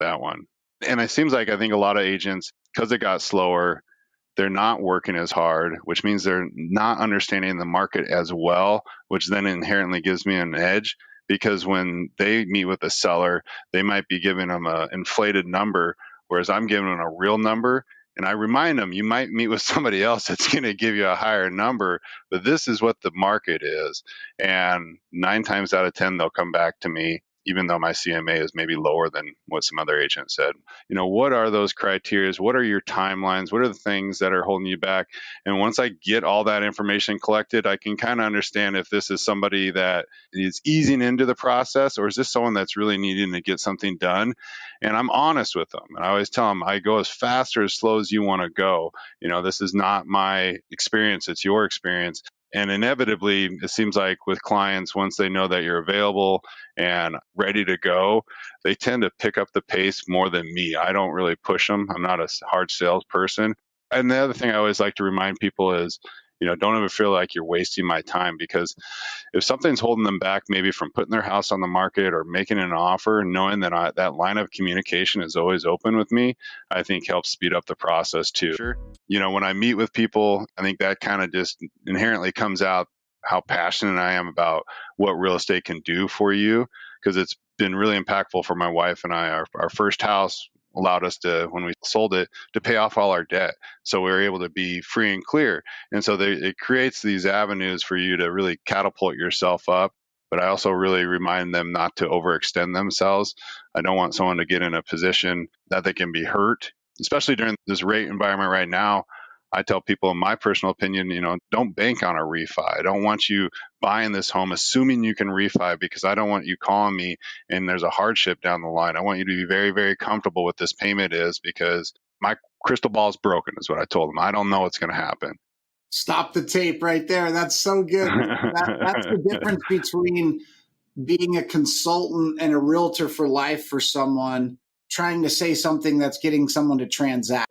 that one. And it seems like I think a lot of agents, because it got slower, they're not working as hard, which means they're not understanding the market as well, which then inherently gives me an edge because when they meet with a seller, they might be giving them an inflated number, whereas I'm giving them a real number. And I remind them, you might meet with somebody else that's going to give you a higher number, but this is what the market is. And 9 times out of 10, they'll come back to me, even though my CMA is maybe lower than what some other agent said. What are those criteria? What are your timelines? What are the things that are holding you back? And once I get all that information collected, I can kind of understand if this is somebody that is easing into the process or is this someone that's really needing to get something done. And I'm honest with them. And I always tell them, I go as fast or as slow as you want to go. This is not my experience, it's your experience. And inevitably, it seems like with clients, once they know that you're available and ready to go, they tend to pick up the pace more than me. I don't really push them. I'm not a hard salesperson. And the other thing I always like to remind people is, don't ever feel like you're wasting my time, because if something's holding them back, maybe from putting their house on the market or making an offer, knowing that that line of communication is always open with me, I think helps speed up the process too. Sure. When I meet with people, I think that kind of just inherently comes out how passionate I am about what real estate can do for you, because it's been really impactful for my wife and I. Our first house allowed us to, when we sold it, to pay off all our debt. So we were able to be free and clear. And so it creates these avenues for you to really catapult yourself up. But I also really remind them not to overextend themselves. I don't want someone to get in a position that they can be hurt, especially during this rate environment right now. I tell people, in my personal opinion, don't bank on a refi. I don't want you buying this home assuming you can refi, because I don't want you calling me and there's a hardship down the line. I want you to be very, very comfortable with this payment is, because my crystal ball is broken, is what I told them. I don't know what's going to happen. Stop the tape right there. That's so good. That's the difference between being a consultant and a realtor for life for someone, trying to say something that's getting someone to transact.